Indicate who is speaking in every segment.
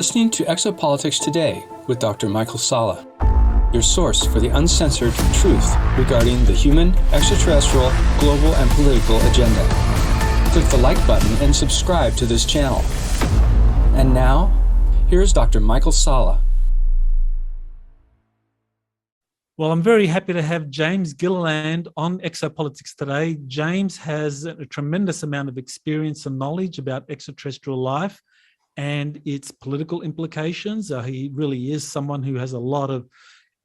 Speaker 1: Listening to Exopolitics Today with Dr. Michael Salla, your source for the uncensored truth regarding the human, extraterrestrial, global, and political agenda. Click the like button and subscribe to this channel. And now, here's Dr. Michael Salla.
Speaker 2: Well, I'm very happy to have James Gilliland on Exopolitics Today. James has a tremendous amount of experience and knowledge about extraterrestrial life and its political implications. He really is someone who has a lot of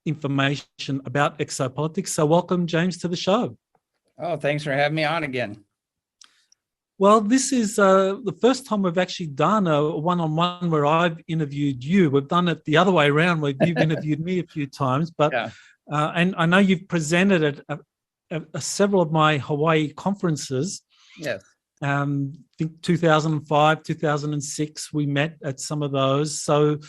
Speaker 2: information about exopolitics. So welcome, James, to the show.
Speaker 3: Oh, thanks for having me on again.
Speaker 2: Well, this is the first time we've actually done a one-on-one where I've interviewed you. We've done it the other way around where you've interviewed me a few times, but
Speaker 3: Yeah.
Speaker 2: And I know you've presented at several of my Hawaii conferences.
Speaker 3: Yes.
Speaker 2: I think 2005, 2006, we met at some of those. So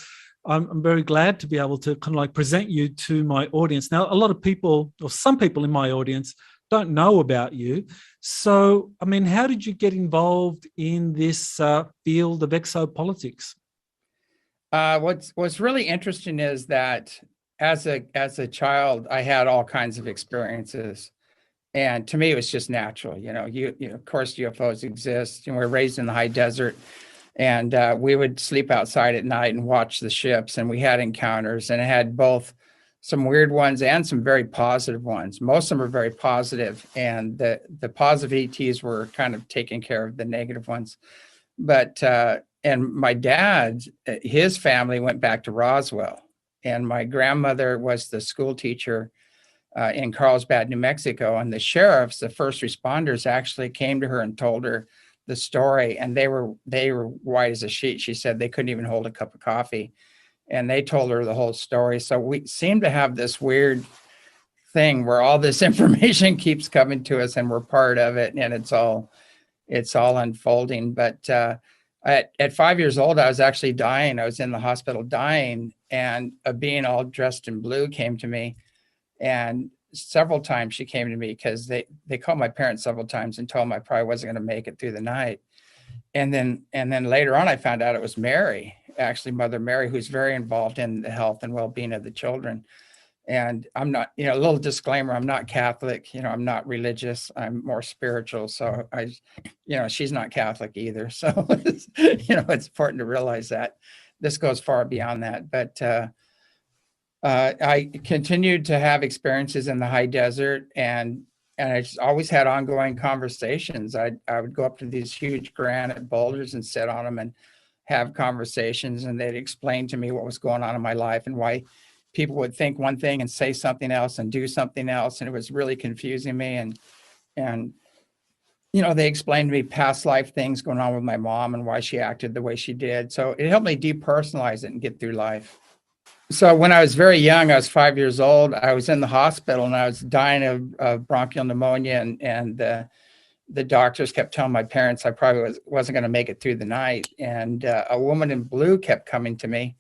Speaker 2: I'm very glad to be able to kind of like present you to my audience. Now, a lot of people, or some people in my audience, don't know about you. So, I mean, how did you get involved in this field of exopolitics?
Speaker 3: What's really interesting is that as a child, I had all kinds of experiences. And to me, it was just natural. You know, of course, UFOs exist. And we're raised in the high desert, and we would sleep outside at night and watch the ships. And we had encounters, and it had both some weird ones and some very positive ones. Most of them were very positive, and the positive ETs were kind of taking care of the negative ones. But and my dad, his family went back to Roswell, and my grandmother was the school teacher in Carlsbad, New Mexico, and the sheriffs, the first responders, actually came to her and told her the story, and they were white as a sheet. She said they couldn't even hold a cup of coffee, and they told her the whole story. So we seem to have this weird thing where all this information keeps coming to us, and we're part of it, and it's all unfolding. But at 5 years old, I was actually dying. I was in the hospital dying, and a being all dressed in blue came to me. And several times she came to me because they called my parents several times and told them I probably wasn't going to make it through the night. And then later on, I found out it was Mary, actually Mother Mary, who's very involved in the health and well-being of the children. And I'm not, a little disclaimer, I'm not Catholic, I'm not religious, I'm more spiritual. So she's not Catholic either. So, it's important to realize that this goes far beyond that. But I continued to have experiences in the high desert, and I just always had ongoing conversations. I would go up to these huge granite boulders and sit on them and have conversations, and they'd explain to me what was going on in my life and why people would think one thing and say something else and do something else. And it was really confusing me. And they explained to me past life things going on with my mom and why she acted the way she did. So it helped me depersonalize it and get through life. So when I was very young, I was 5 years old, I was in the hospital and I was dying of bronchial pneumonia, and the doctors kept telling my parents I probably wasn't going to make it through the night. And a woman in blue kept coming to me,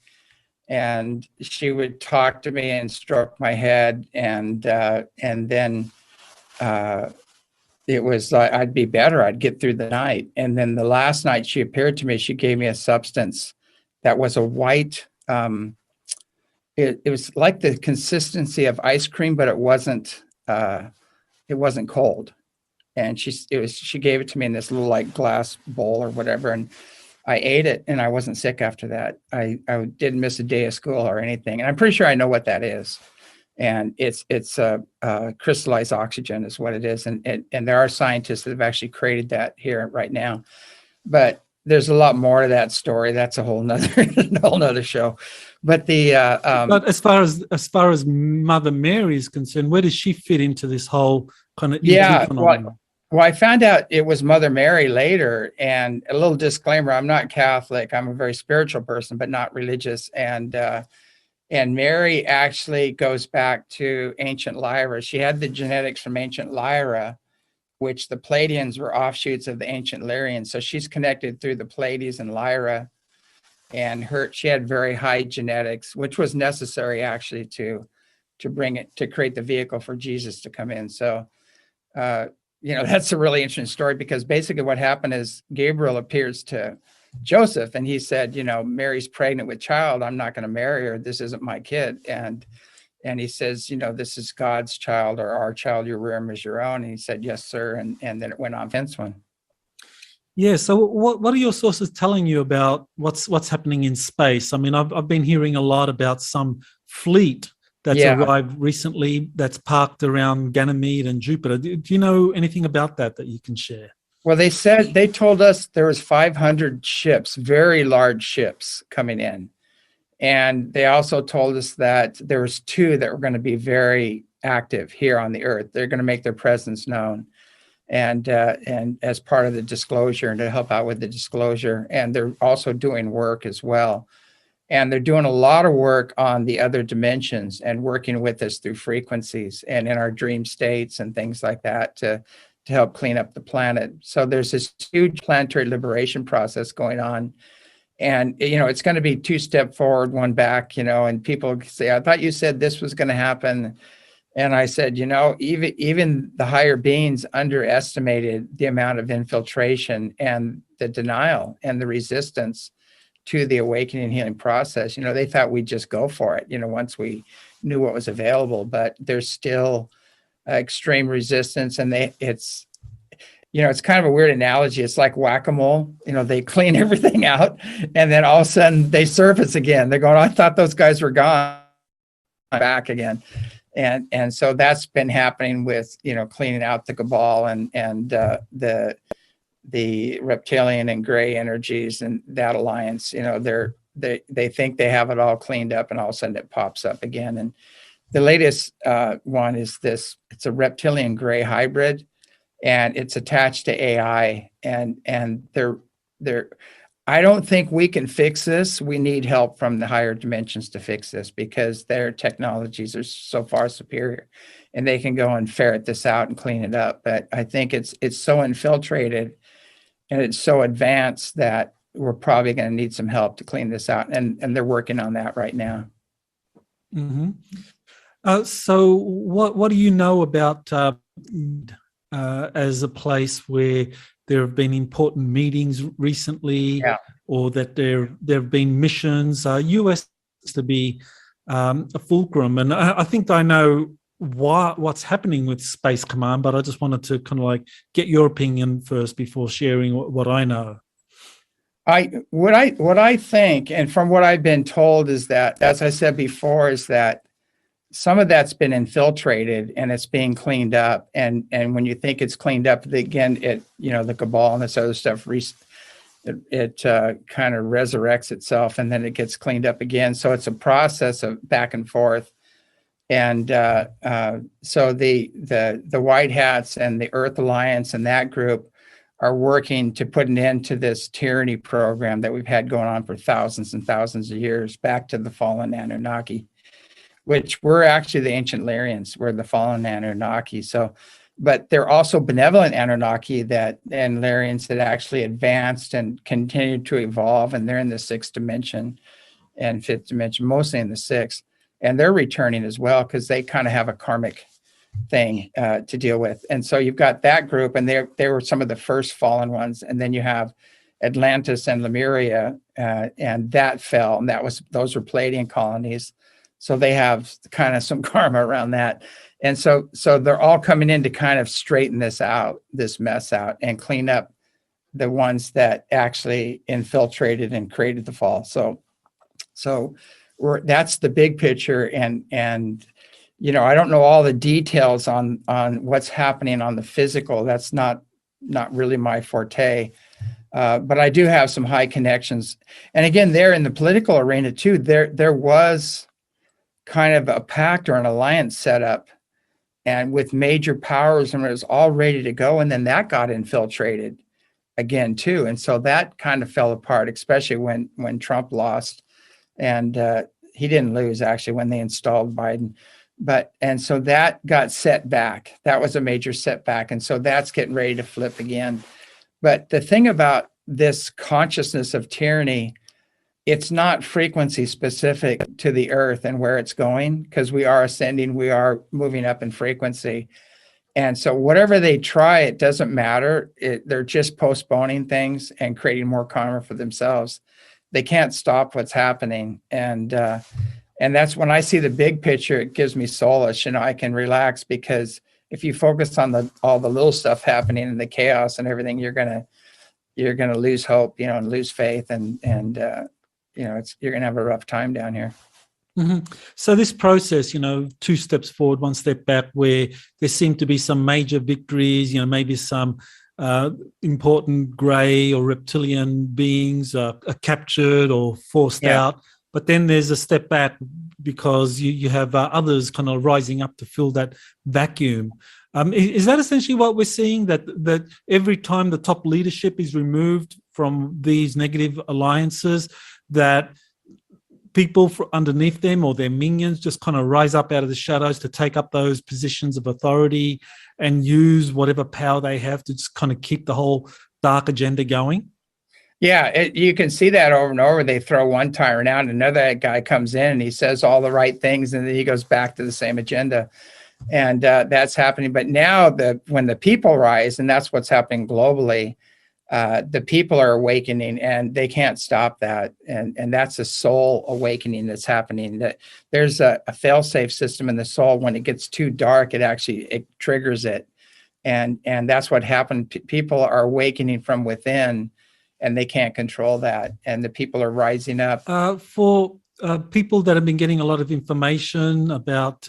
Speaker 3: and she would talk to me and stroke my head, and then it was like I'd be better, I'd get through the night. And then the last night she appeared to me, she gave me a substance that was a white, it was like the consistency of ice cream, but it wasn't cold. And she gave it to me in this little like glass bowl or whatever. And I ate it, and I wasn't sick after that. I didn't miss a day of school or anything. And I'm pretty sure I know what that is. And it's crystallized oxygen is what it is. And there are scientists that have actually created that here right now. But there's a lot more to that story. That's a whole nother show. But
Speaker 2: but as far as Mother Mary is concerned, where does she fit into this whole kind of phenomenon?
Speaker 3: Well, I found out it was Mother Mary later. And a little disclaimer: I'm not Catholic. I'm a very spiritual person, but not religious. And Mary actually goes back to ancient Lyra. She had the genetics from ancient Lyra, which the Pleiadians were offshoots of the ancient Lyrians. So she's connected through the Pleiades and Lyra, and she had very high genetics, which was necessary actually to create the vehicle for Jesus to come in. So, that's a really interesting story, because basically what happened is Gabriel appears to Joseph, and he said, Mary's pregnant with child. I'm not going to marry her. This isn't my kid. And he says, this is God's child, or our child. Your room is your own. And he said, yes, sir. And then it went on fence one.
Speaker 2: Yeah. So what are your sources telling you about what's happening in space? I mean, I've been hearing a lot about some fleet that's arrived recently that's parked around Ganymede and Jupiter. Do you know anything about that you can share?
Speaker 3: Well, they told us there was 500 ships, very large ships coming in. And they also told us that there was 2 that were going to be very active here on the Earth. They're going to make their presence known. And as part of the disclosure, and to help out with the disclosure. And they're also doing work as well. And they're doing a lot of work on the other dimensions and working with us through frequencies and in our dream states and things like that to help clean up the planet. So there's this huge planetary liberation process going on. And, it's going to be 2 steps forward, 1 back, and people say, I thought you said this was going to happen. And I said, even the higher beings underestimated the amount of infiltration and the denial and the resistance to the awakening healing process. They thought we'd just go for it, once we knew what was available, but there's still extreme resistance. And it's kind of a weird analogy. It's like whack-a-mole, they clean everything out and then all of a sudden they surface again. They're going, I thought those guys were gone, back again. And so that's been happening with, cleaning out the cabal and the reptilian and gray energies and that alliance. They think they have it all cleaned up, and all of a sudden it pops up again. And the latest one is this. It's a reptilian gray hybrid, and it's attached to AI. And they're I don't think we can fix this. We need help from the higher dimensions to fix this, because their technologies are so far superior, and they can go and ferret this out and clean it up. But I think it's so infiltrated and it's so advanced that we're probably going to need some help to clean this out. And they're working on that right now.
Speaker 2: Mm-hmm. So what do you know about as a place where there have been important meetings recently, or that there have been missions? US to be a fulcrum, and I think I know what's happening with Space Command, but I just wanted to kind of get your opinion first before sharing what I know.
Speaker 3: What I think, and from what I've been told, is that, as I said before, is that some of that's been infiltrated and it's being cleaned up. And when you think it's cleaned up, again, the cabal and this other stuff, it kind of resurrects itself, and then it gets cleaned up again. So it's a process of back and forth. And so the White Hats and the Earth Alliance and that group are working to put an end to this tyranny program that we've had going on for thousands and thousands of years, back to the fallen Anunnaki, which we're actually the ancient Lyrians. We're the fallen Anunnaki. So, but they're also benevolent Anunnaki and Lyrians that actually advanced and continued to evolve. And they're in the 6th dimension and 5th dimension, mostly in the 6th. And they're returning as well, because they kind of have a karmic thing to deal with. And so you've got that group, and they were some of the first fallen ones. And then you have Atlantis and Lemuria, and that fell. And those were Palladian colonies. So they have kind of some karma around that. And so they're all coming in to kind of straighten this mess out, and clean up the ones that actually infiltrated and created the fall. So that's the big picture. And I don't know all the details on what's happening on the physical. That's not really my forte. But I do have some high connections. And again, there in the political arena too, there was kind of a pact or an alliance set up, and with major powers, and it was all ready to go. And then that got infiltrated again too. And so that kind of fell apart, especially when Trump lost. And he didn't lose, actually, when they installed Biden. And so that got set back. That was a major setback. And so that's getting ready to flip again. But the thing about this consciousness of tyranny, it's not frequency specific to the Earth and where it's going, because we are ascending, we are moving up in frequency. And so whatever they try, it doesn't matter. They're just postponing things and creating more karma for themselves. They can't stop what's happening. And that's when I see the big picture, it gives me solace. I can relax, because if you focus on all the little stuff happening and the chaos and everything, you're gonna lose hope, and lose faith, and you're gonna have a rough time down here.
Speaker 2: Mm-hmm. So this process, 2 steps forward, 1 step back, where there seem to be some major victories, maybe some important gray or reptilian beings are captured or forced out. But then there's a step back, because you have others kind of rising up to fill that vacuum. Is that essentially what we're seeing, that every time the top leadership is removed from these negative alliances, that people underneath them or their minions just kind of rise up out of the shadows to take up those positions of authority and use whatever power they have to just kind of keep the whole dark agenda going?
Speaker 3: Yeah, you can see that over and over. They throw one tyrant out, and another guy comes in and he says all the right things, and then he goes back to the same agenda. And that's happening. But now when the people rise, and that's what's happening globally, the people are awakening, and they can't stop that. And that's a soul awakening that's happening. That there's a fail-safe system in the soul. When it gets too dark, it triggers it. And that's what happened. People are awakening from within, and they can't control that. And the people are rising up.
Speaker 2: For people that have been getting a lot of information about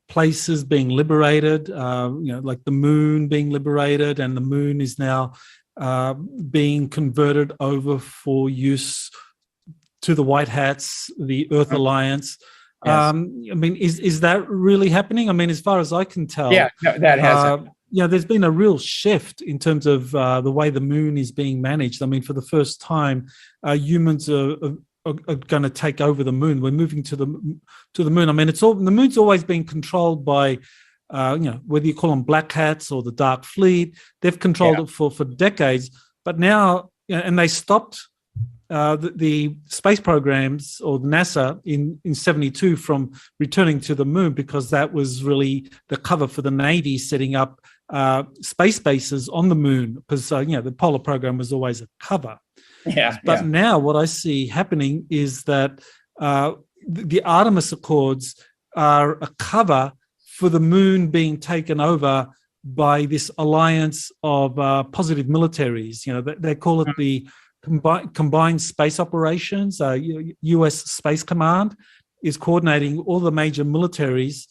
Speaker 2: places being liberated, like the moon being liberated, and the moon is now being converted over for use to the White Hats, the Earth Alliance.
Speaker 3: Yes.
Speaker 2: Is that really happening? As far as I can tell,
Speaker 3: no, that has happened.
Speaker 2: There's been a real shift in terms of the way the moon is being managed. For the first time, humans are going to take over the moon. We're moving to the moon. The moon's always been controlled by, whether you call them black hats or the Dark Fleet. They've controlled it for decades. But now, and they stopped the space programs or NASA in 72 from returning to the moon, because that was really the cover for the Navy setting up space bases on the moon, because the Apollo program was always a cover. But now what I see happening is that the Artemis Accords are a cover for the moon being taken over by this alliance of positive militaries. They call it the Combined Space Operations. U.S. Space Command is coordinating all the major militaries,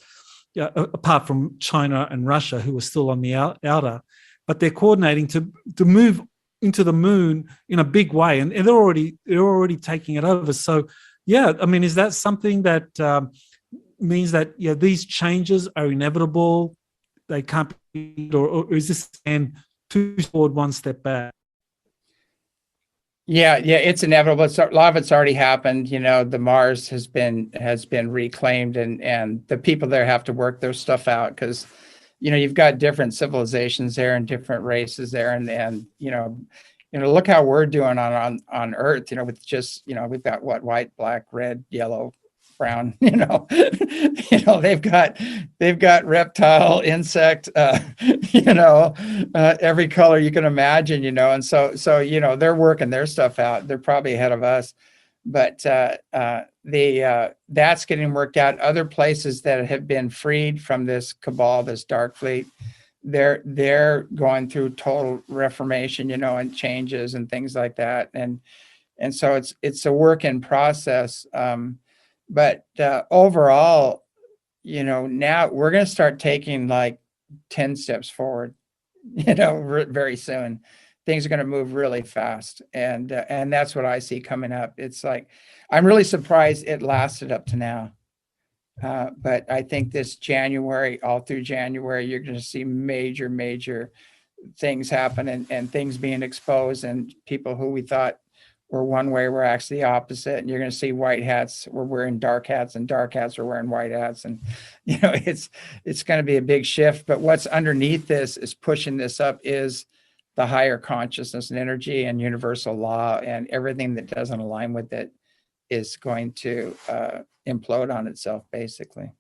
Speaker 2: apart from China and Russia, who are still on the outer, but they're coordinating to move into the moon in a big way, and they're already taking it over. So, is that something that means that these changes are inevitable? They can't be, or is this two forward, 1 step back?
Speaker 3: Yeah, it's inevitable. A lot of it's already happened. The Mars has been reclaimed, and the people there have to work their stuff out, because you've got different civilizations there and different races there, and look how we're doing on Earth. With just we've got white, black, red, yellow, brown. They've got reptile, insect, every color you can imagine. And so they're working their stuff out. They're probably ahead of us, but that's getting worked out. Other places that have been freed from this cabal, this dark fleet, they're going through total reformation, and changes and things like that. And so it's a work in process. But overall, now we're going to start taking like 10 steps forward, very soon. Things are going to move really fast. And that's what I see coming up. It's like, I'm really surprised it lasted up to now. But I think this January, all through January, you're going to see major things happen, and things being exposed, and people who we thought were one way were actually the opposite. And you're going to see white hats were wearing dark hats, and dark hats are wearing white hats. And, it's going to be a big shift. But what's underneath this is pushing this up is the higher consciousness and energy and universal law, and everything that doesn't align with it is going to implode on itself, basically.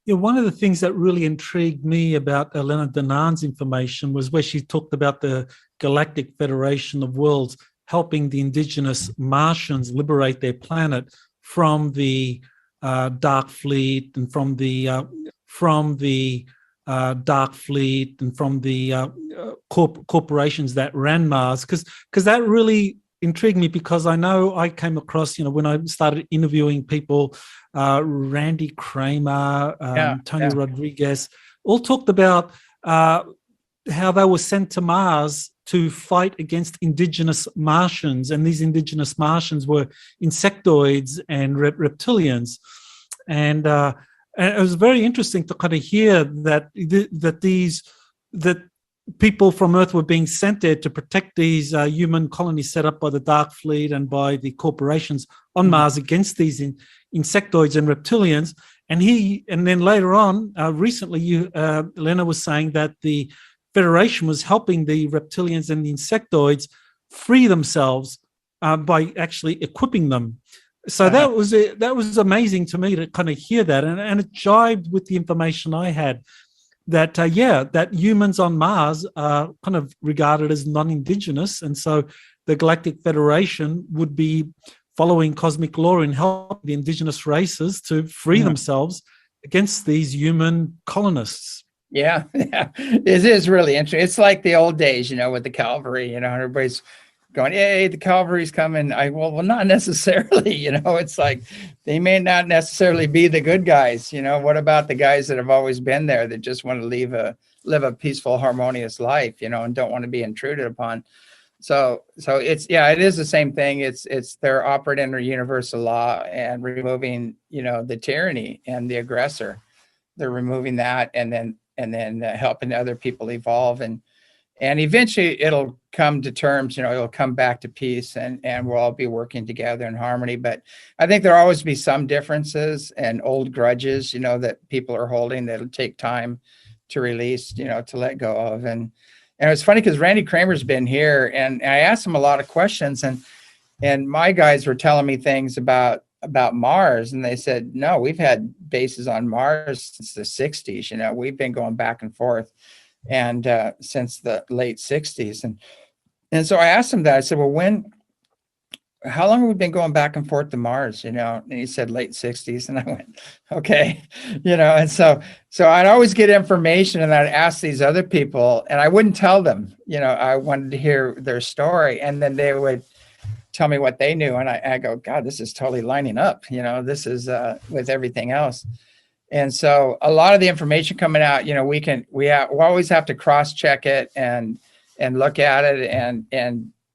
Speaker 2: Yeah, one of the things that really intrigued me about Elena Danan's information was where she talked about the Galactic Federation of Worlds helping the indigenous Martians liberate their planet from the Dark Fleet and from the Dark Fleet and from the corporations that ran Mars, because that really intrigued me, because I know I came across, when I started interviewing people, Randy Kramer, Tony Rodriguez, all talked about how they were sent to Mars to fight against indigenous Martians, and these indigenous Martians were insectoids and reptilians, and it was very interesting to kind of hear that people from Earth were being sent there to protect these human colonies set up by the Dark Fleet and by the corporations on Mars against these insectoids and reptilians. And then later on, recently, Elena was saying that the Federation was helping the reptilians and the insectoids free themselves by actually equipping them. So that was amazing to me to kind of hear that, and it jibed with the information I had that that humans on Mars are kind of regarded as non-indigenous, and so the Galactic Federation would be following cosmic law and help the indigenous races to free themselves against these human colonists.
Speaker 3: Yeah, it is really interesting. It's like the old days, with the cavalry. Everybody's going, "Hey, the cavalry's coming." Well, not necessarily. It's like they may not necessarily be the good guys. What about the guys that have always been there that just want to live a peaceful, harmonious life, and don't want to be intruded upon? So it is the same thing. It's they're operating under universal law and removing, the tyranny and the aggressor. They're removing that, and then helping other people evolve, and eventually it'll come to terms, it'll come back to peace, and we'll all be working together in harmony. But I think there'll always be some differences and old grudges, that people are holding that'll take time to release, to let go of. And it's funny because Randy Kramer's been here, and I asked him a lot of questions, and my guys were telling me things about Mars, and they said, no, we've had bases on Mars since the 60s. We've been going back and forth, and since the late 60s. And so I asked him that. I said, well, how long have we been going back and forth to Mars? And he said late 60s. And I went, okay. And so I'd always get information, and I'd ask these other people, and I wouldn't tell them, I wanted to hear their story. And then they would tell me what they knew. And I go, God, this is totally lining up. This is with everything else. And so a lot of the information coming out, we always have to cross-check it and look at it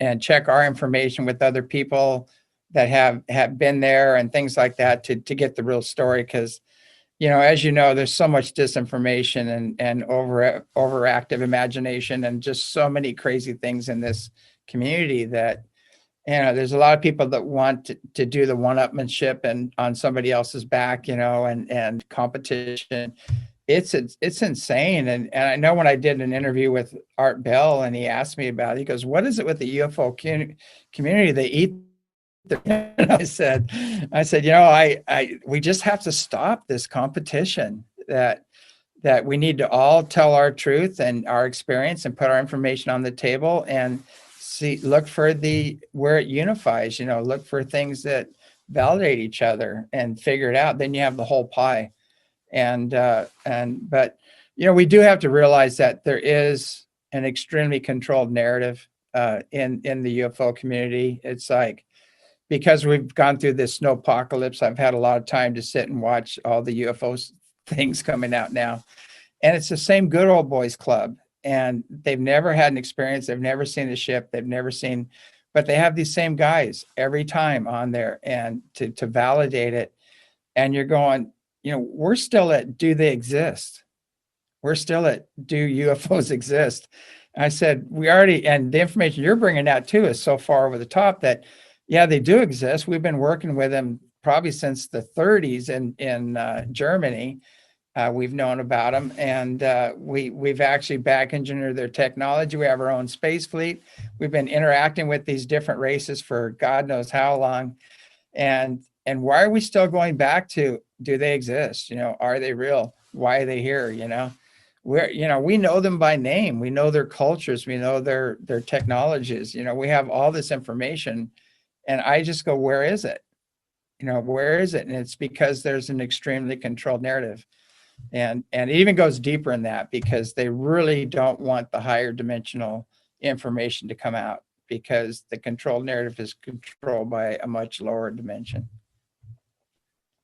Speaker 3: and check our information with other people that have been there and things like that to get the real story. Because, as there's so much disinformation and overactive imagination and just so many crazy things in this community that, there's a lot of people that want to do the one-upmanship and on somebody else's back, and competition. It's insane. And I know when I did an interview with Art Bell, and he asked me about it, he goes, what is it with the UFO community? They eat. And I said, we just have to stop this competition, that we need to all tell our truth and our experience and put our information on the table and look for where it unifies, look for things that validate each other and figure it out. Then you have the whole pie. But we do have to realize that there is an extremely controlled narrative in the UFO community. It's like, because we've gone through this snowpocalypse, I've had a lot of time to sit and watch all the UFO things coming out now. And it's the same good old boys club. And they've never had an experience. They've never seen the ship. They've never seen, but they have these same guys every time on there and to validate it. And you're going, we're still at, do they exist? We're still at, do UFOs exist? And I said, and the information you're bringing out too is so far over the top that, yeah, they do exist. We've been working with them probably since the 30s in Germany. We've known about them, and we've actually back engineered their technology. We have our own space fleet. We've been interacting with these different races for God knows how long. And why are we still going back to, do they exist? Are they real? why are they here? We know them by name. We know their cultures. We know their technologies. We have all this information, and I just go, where is it? Where is it? And it's because there's an extremely controlled narrative. And it even goes deeper in that, because they really don't want the higher dimensional information to come out, because the controlled narrative is controlled by a much lower dimension.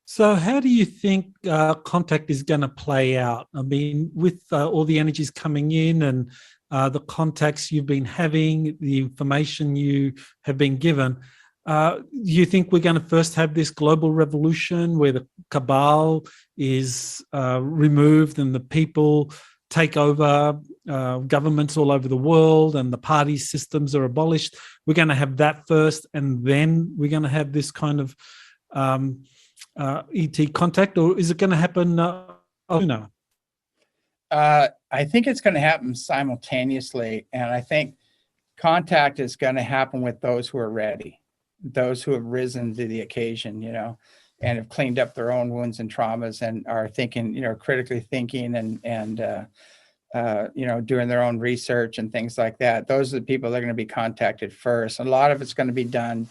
Speaker 2: So how do you think contact is going to play out? I mean, with all the energies coming in and the contacts you've been having, the information you have been given, do you think we're going to first have this global revolution where the cabal is removed and the people take over governments all over the world and the party systems are abolished? We're going to have that first, and then we're going to have this kind of ET contact, or is it going to happen sooner?
Speaker 3: I think it's going to happen simultaneously, and I think contact is going to happen with those who are ready, those who have risen to the occasion, and have cleaned up their own wounds and traumas and are thinking, critically thinking and doing their own research and things like that. Those are the people that are going to be contacted first. A lot of it's going to be done.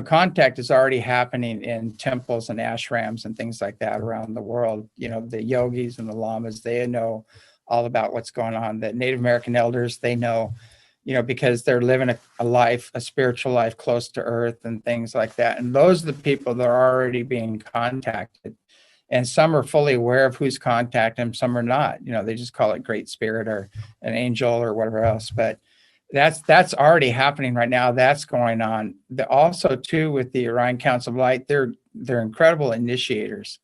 Speaker 3: Contact is already happening in temples and ashrams and things like that around the world. The yogis and the lamas, they know all about what's going on. The Native American elders, they know, because they're living a life, a spiritual life close to earth and things like that. And those are the people that are already being contacted. And some are fully aware of who's contacting them, some are not. They just call it Great Spirit or an angel or whatever else. But that's already happening right now. That's going on. Also, too, with the Orion Council of Light, they're incredible initiators.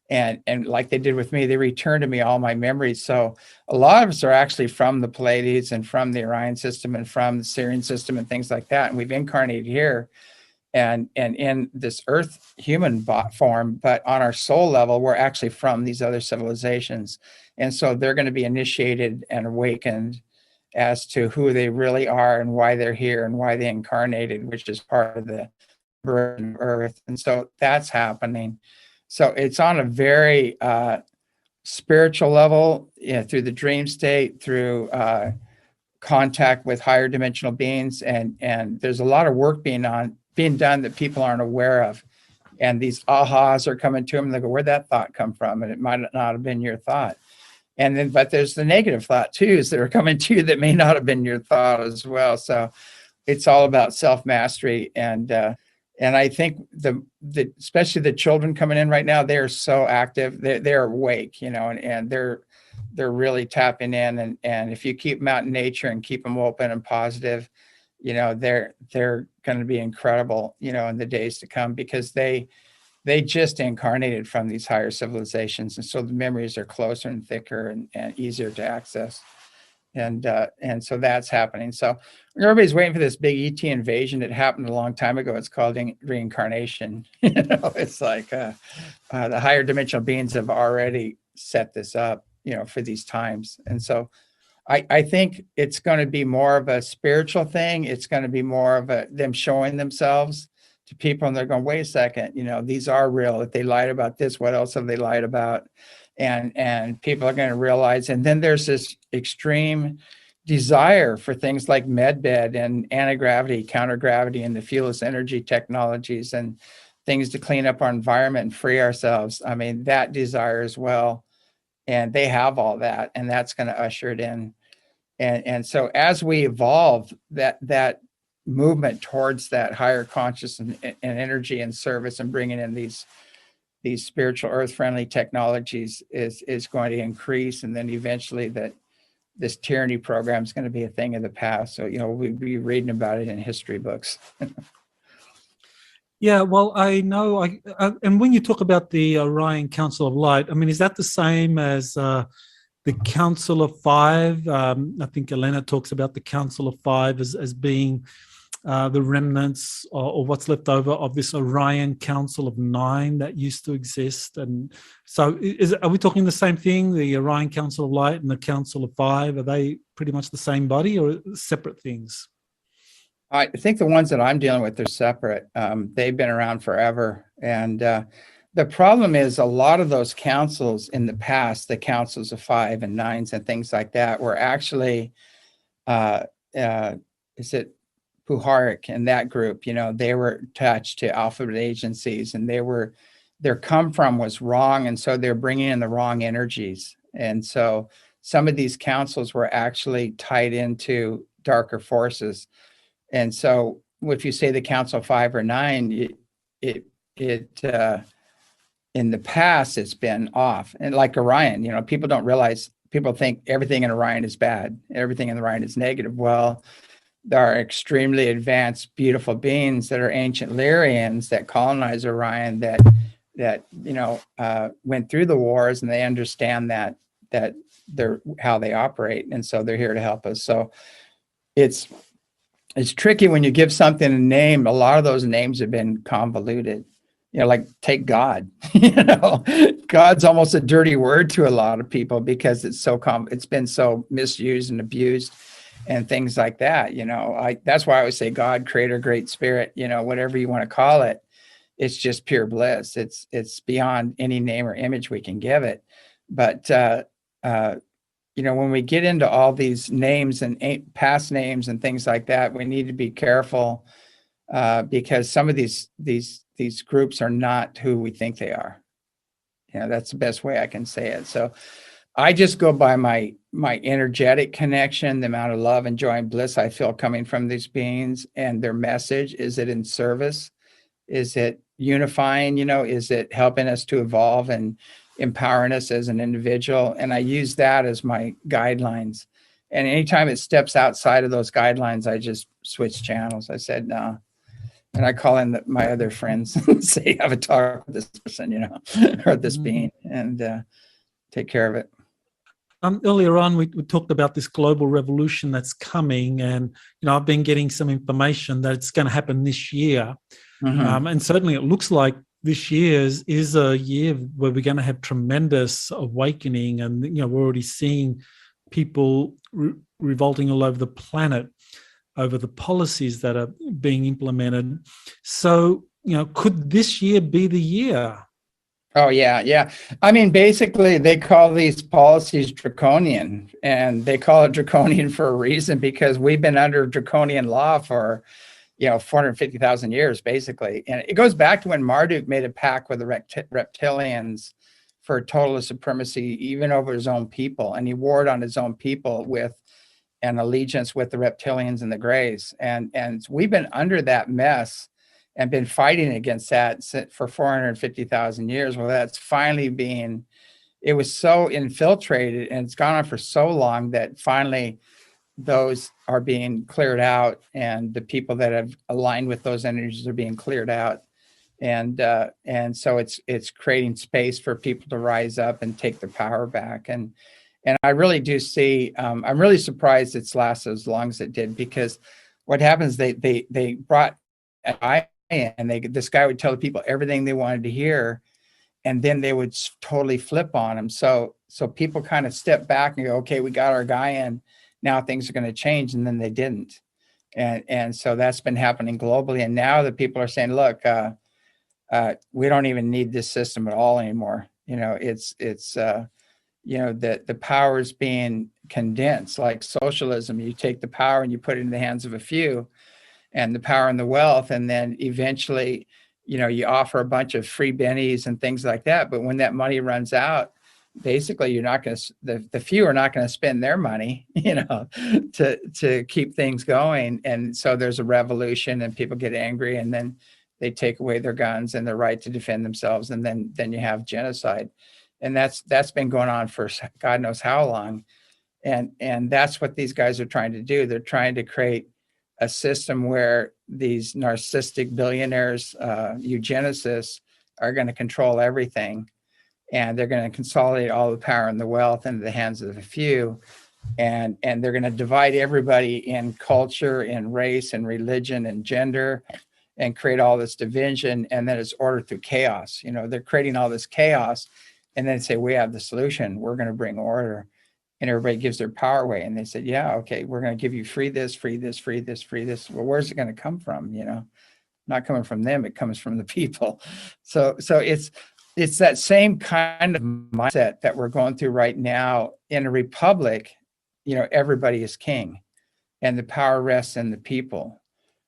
Speaker 3: And like they did with me, they returned to me all my memories. So a lot of us are actually from the Pleiades and from the Orion system and from the Sirian system and things like that. And we've incarnated here and in this earth human form, but on our soul level, we're actually from these other civilizations. And so they're going to be initiated and awakened as to who they really are and why they're here and why they incarnated, which is part of the birth of Earth. And so that's happening. So it's on a very spiritual level, through the dream state, through contact with higher dimensional beings, and there's a lot of work being done that people aren't aware of. And these ahas are coming to them, and they go, where'd that thought come from? And it might not have been your thought. And then, but there's the negative thought too, that are coming to you that may not have been your thought as well. So it's all about self-mastery. And I think especially the children coming in right now, they're so active, they're awake, and they're really tapping in. And if you keep them out in nature and keep them open and positive, they're going to be incredible, in the days to come, because they just incarnated from these higher civilizations. And so the memories are closer and thicker and easier to access. And so that's happening. So everybody's waiting for this big ET invasion. It happened a long time ago. It's called reincarnation. It's like the higher dimensional beings have already set this up, for these times. And so I think it's going to be more of a spiritual thing. It's going to be more of them showing themselves to people, and they're going, wait a second, these are real. If they lied about this, what else have they lied about? And people are going to realize. And then there's this extreme desire for things like medbed and anti-gravity, counter-gravity, and the fuelless energy technologies and things to clean up our environment and free ourselves. I mean, that desire as well. And they have all that, and that's going to usher it in. And so as we evolve, that movement towards that higher consciousness and energy and service and bringing in these spiritual earth-friendly technologies is going to increase. And then eventually this tyranny program is going to be a thing of the past. So, we'll be reading about it in history books.
Speaker 2: Yeah, well, I know. And when you talk about the Orion Council of Light, I mean, is that the same as the Council of Five? I think Elena talks about the Council of Five as being the remnants or what's left over of this Orion Council of Nine that used to exist. And so are we talking the same thing, the Orion Council of Light and the Council of Five? Are they pretty much the same body or separate things?
Speaker 3: I think the ones that I'm dealing with are separate. They've been around forever. And the problem is a lot of those councils in the past, the councils of 5 and 9s and things like that, were actually, is it Puharic and that group, they were attached to alphabet agencies, and their come from was wrong. And so they're bringing in the wrong energies. And so some of these councils were actually tied into darker forces. And so if you say the council 5 or 9, it in the past, it's been off. And like Orion, people don't realize, people think everything in Orion is bad. Everything in Orion is negative. Well, there are extremely advanced, beautiful beings that are ancient Lyrians that colonize Orion that went through the wars, and they understand that they're how they operate. And so they're here to help us. So it's tricky when you give something a name. A lot of those names have been convoluted. Like take God. God's almost a dirty word to a lot of people because it's it's been so misused and abused and things like that. That's why I always say God, creator, great spirit, whatever you want to call it. It's just pure bliss. It's beyond any name or image we can give it. But when we get into all these names and past names and things like that, we need to be careful because some of these groups are not who we think they are. That's the best way I can say it. So I just go by my energetic connection, the amount of love and joy and bliss I feel coming from these beings and their message. Is it in service? Is it unifying? Is it helping us to evolve and empowering us as an individual? And I use that as my guidelines. And anytime it steps outside of those guidelines, I just switch channels. I said, no. And I call in my other friends and say, have a talk with this person, or this being, and take care of it.
Speaker 2: Earlier on, we talked about this global revolution that's coming, and I've been getting some information that it's going to happen this year, and certainly it looks like this year is a year where we're going to have tremendous awakening, and we're already seeing people revolting all over the planet over the policies that are being implemented. So, could this year be the year?
Speaker 3: Oh, yeah. I mean, basically, they call these policies draconian, and they call it draconian for a reason, because we've been under draconian law for, 450,000 years, basically. And it goes back to when Marduk made a pact with the reptilians for total supremacy, even over his own people. And he warred on his own people with an allegiance with the reptilians and the Greys. And we've been under that mess and been fighting against that for 450,000 years. Well, that's finally it was so infiltrated, and it's gone on for so long that finally those are being cleared out, and the people that have aligned with those energies are being cleared out. And so it's creating space for people to rise up and take their power back. And I really do see, I'm really surprised it's lasted as long as it did, because what happens, they brought a guy in, and this guy would tell the people everything they wanted to hear, and then they would totally flip on him. So people kind of step back and go, okay, we got our guy in, now things are going to change, and then they didn't. And so that's been happening globally. And now the people are saying, look, we don't even need this system at all anymore. The power is being condensed, like socialism. You take the power and you put it in the hands of a few, and the power and the wealth, and then eventually, you offer a bunch of free bennies and things like that. But when that money runs out, basically you're not going to, the few are not going to spend their money, to keep things going. And so there's a revolution, and people get angry, and then they take away their guns and their right to defend themselves, and then you have genocide. And that's been going on for God knows how long. And that's what these guys are trying to do. They're trying to create a system where these narcissistic billionaires, eugenicists, are going to control everything. And they're going to consolidate all the power and the wealth into the hands of a few. And they're going to divide everybody in culture, in race, and religion, and gender, and create all this division. And then it's ordered through chaos. They're creating all this chaos, and then say, we have the solution. We're going to bring order. And everybody gives their power away. And they said, yeah, okay, we're going to give you free this, free this, free this, free this. Well, where's it going to come from? Not coming from them. It comes from the people. So it's it's that same kind of mindset that we're going through right now. In a republic, everybody is king, and the power rests in the people.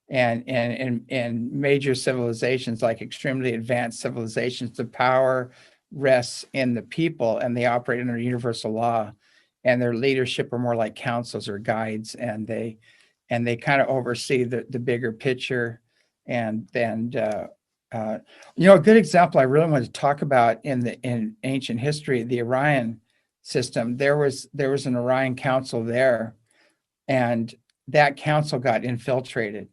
Speaker 3: And in major civilizations, like extremely advanced civilizations, the power rests in the people, and they operate under universal law, and their leadership are more like councils or guides, and they kind of oversee the bigger picture. And then a good example I really want to talk about in ancient history, the Orion system. There was an Orion council there, and that council got infiltrated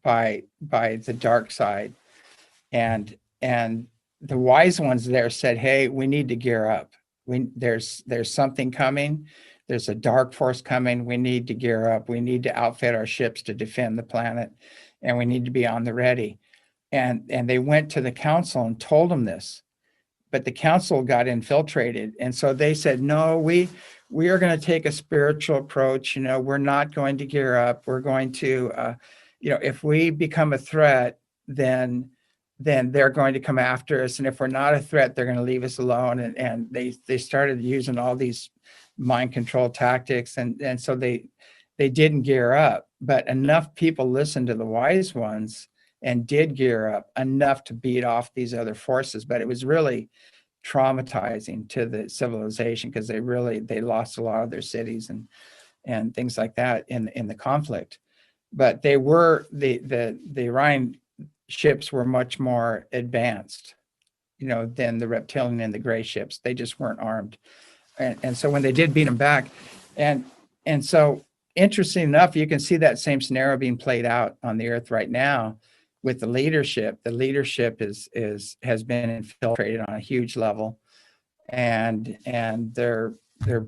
Speaker 3: by the dark side, and the wise ones there said, hey, we need to gear up. There's something coming. There's a dark force coming. We need to gear up. We need to outfit our ships to defend the planet, and we need to be on the ready. And they went to the council and told them this, but the council got infiltrated. And so they said, no, we are going to take a spiritual approach. We're not going to gear up. We're going to, if we become a threat, then they're going to come after us. And if we're not a threat, they're going to leave us alone. And they started using all these mind control tactics. And so they didn't gear up, but enough people listened to the wise ones and did gear up enough to beat off these other forces. But it was really traumatizing to the civilization, because they lost a lot of their cities and things like that in the conflict. But they were the Orion ships were much more advanced, than the reptilian and the gray ships. They just weren't armed. And so when they did beat them back, and so interesting enough, you can see that same scenario being played out on the earth right now with the leadership. The leadership has been infiltrated on a huge level, and they're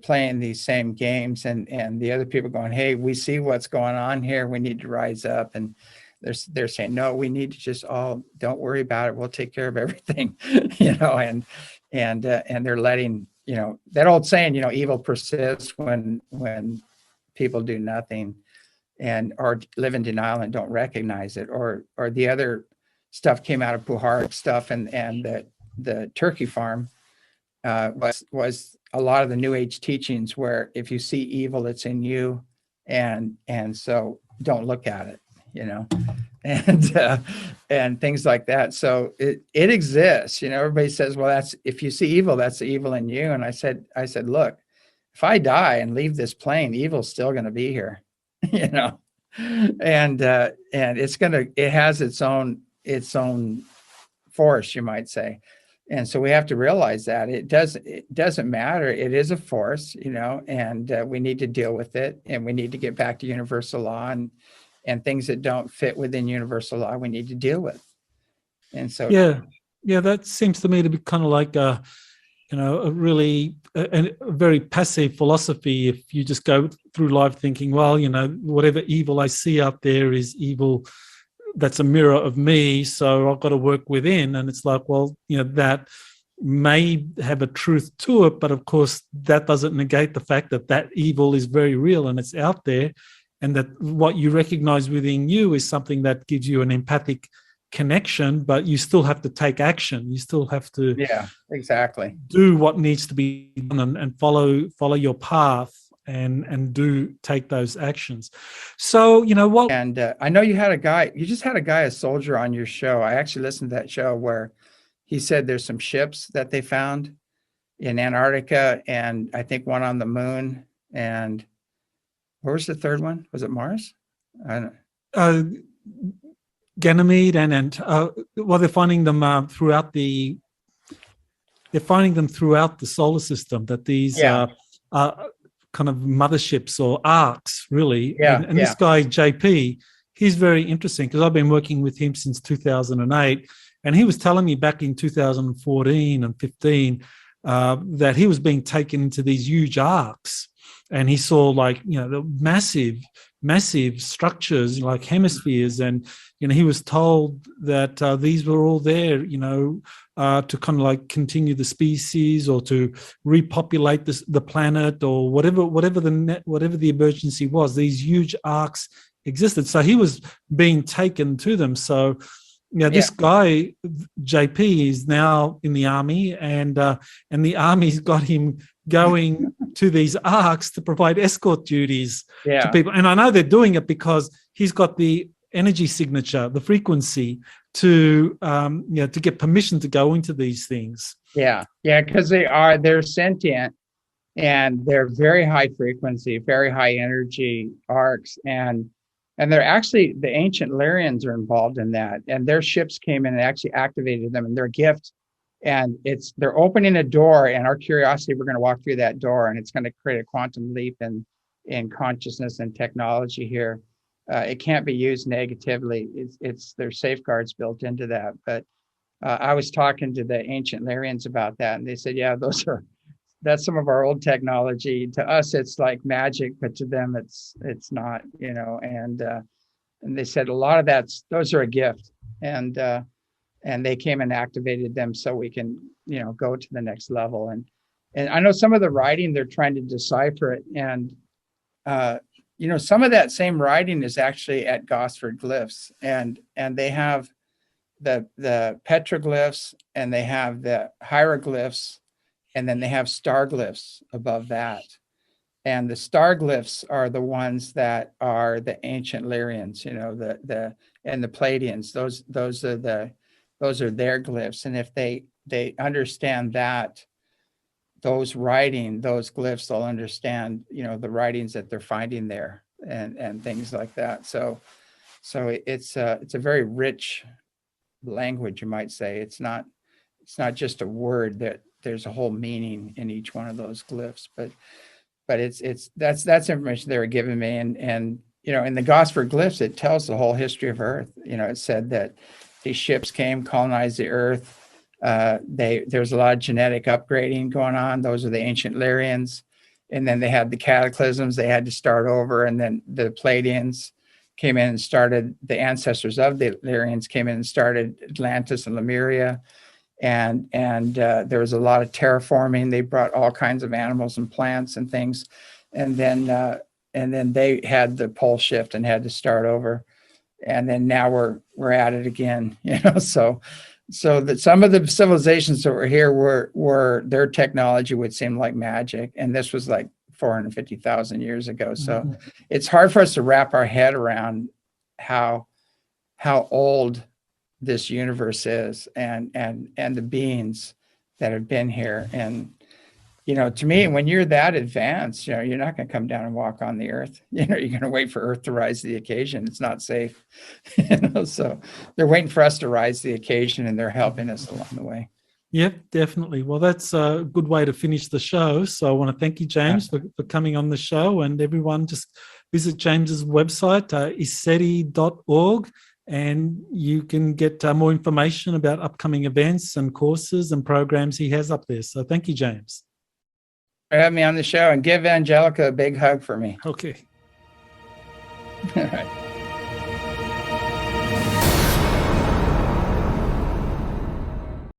Speaker 3: playing these same games, and the other people going, hey, we see what's going on here. We need to rise up. And they're saying, no, we need to just don't worry about it. We'll take care of everything, and they're letting, that old saying, evil persists when people do nothing or live in denial and don't recognize it. Or the other stuff came out of Puharic stuff, and the turkey farm was a lot of the New Age teachings, where if you see evil, it's in you, and so don't look at it, and things like that. So it exists. Everybody says, well, that's, if you see evil, that's the evil in you. And I said, look, if I die and leave this plane, evil's still going to be here, and it has its own force, you might say. And so we have to realize that it doesn't matter. It is a force, and we need to deal with it, and we need to get back to universal law, and things that don't fit within universal law, we need to deal with. And so,
Speaker 2: yeah, that seems to me to be kind of like a really a very passive philosophy. If you just go through life thinking, well, whatever evil I see out there is evil, that's a mirror of me, so I've got to work within. And it's like, well, that may have a truth to it, but of course that doesn't negate the fact that evil is very real and it's out there, and that what you recognize within you is something that gives you an empathic connection, but you still have to take action. You still have to
Speaker 3: exactly
Speaker 2: do what needs to be done, and follow your path and take those actions. So what,
Speaker 3: and I know you just had a guy, a soldier, on your show. I actually listened to that show where he said there's some ships that they found in Antarctica, and I think one on the moon, and where was the third one? Was it Mars? I don't know.
Speaker 2: Ganymede and they're finding them throughout the solar system, that these are kind of motherships or arcs, really. And this guy JP, he's very interesting, because I've been working with him since 2008, and he was telling me back in 2014 and 15 that he was being taken into these huge arcs, and he saw the massive structures like hemispheres, and he was told that these were all there to kind of continue the species, or to repopulate the planet, or whatever the emergency was. These huge arcs existed, so he was being taken to them. So Yeah, this guy JP is now in the army, and the army's got him going to these arcs to provide escort duties to people. And I know they're doing it because he's got the energy signature, the frequency to to get permission to go into these things.
Speaker 3: Yeah, because they're sentient, and they're very high frequency, very high energy arcs, and they're actually, the ancient Lyrians are involved in that, and their ships came in and actually activated them in their gift, and they're opening a door, and our curiosity, we're going to walk through that door, and it's going to create a quantum leap in consciousness and technology here. It can't be used negatively. There's safeguards built into that. But I was talking to the ancient Lyrians about that, and they said, yeah, that's some of our old technology. To us, it's like magic, but to them, it's not, and they said a lot of those are a gift, and they came and activated them so we can, go to the next level. And I know some of the writing, they're trying to decipher it, and some of that same writing is actually at Gosford Glyphs, and they have the petroglyphs, and they have the hieroglyphs, and then they have star glyphs above that. And the star glyphs are the ones that are the ancient Lyrians, and the Palladians. Those are their glyphs. And if they understand that, those glyphs, they'll understand, the writings that they're finding there, and things like that. So it's a very rich language, you might say. It's not just a word, that there's a whole meaning in each one of those glyphs, but that's information they were giving me. And in the Gosford Glyphs, it tells the whole history of Earth. It said that these ships came, colonized the Earth. There's a lot of genetic upgrading going on. Those are the ancient Lyrians. And then they had the cataclysms. They had to start over. And then the Palladians came in and started, the ancestors of the Lyrians came in and started Atlantis and Lemuria. And there was a lot of terraforming. They brought all kinds of animals and plants and things. And then they had the pole shift and had to start over. And then now we're at it again, so that some of the civilizations that were here were their technology would seem like magic. And this was like 450,000 years ago. So it's hard for us to wrap our head around how old this universe is, and the beings that have been here. And to me, when you're that advanced, you're not going to come down and walk on the Earth. You're going to wait for Earth to rise to the occasion. It's not safe. So they're waiting for us to rise to the occasion, and they're helping us along the way.
Speaker 2: Yep, definitely. Well, that's a good way to finish the show. So I want to thank you, James, for coming on the show. And everyone, just visit James's website, iseti.org. And you can get more information about upcoming events and courses and programs he has up there. So thank you, James.
Speaker 3: For having me on the show, and give Angelica a big hug for me.
Speaker 2: Okay.
Speaker 3: All right.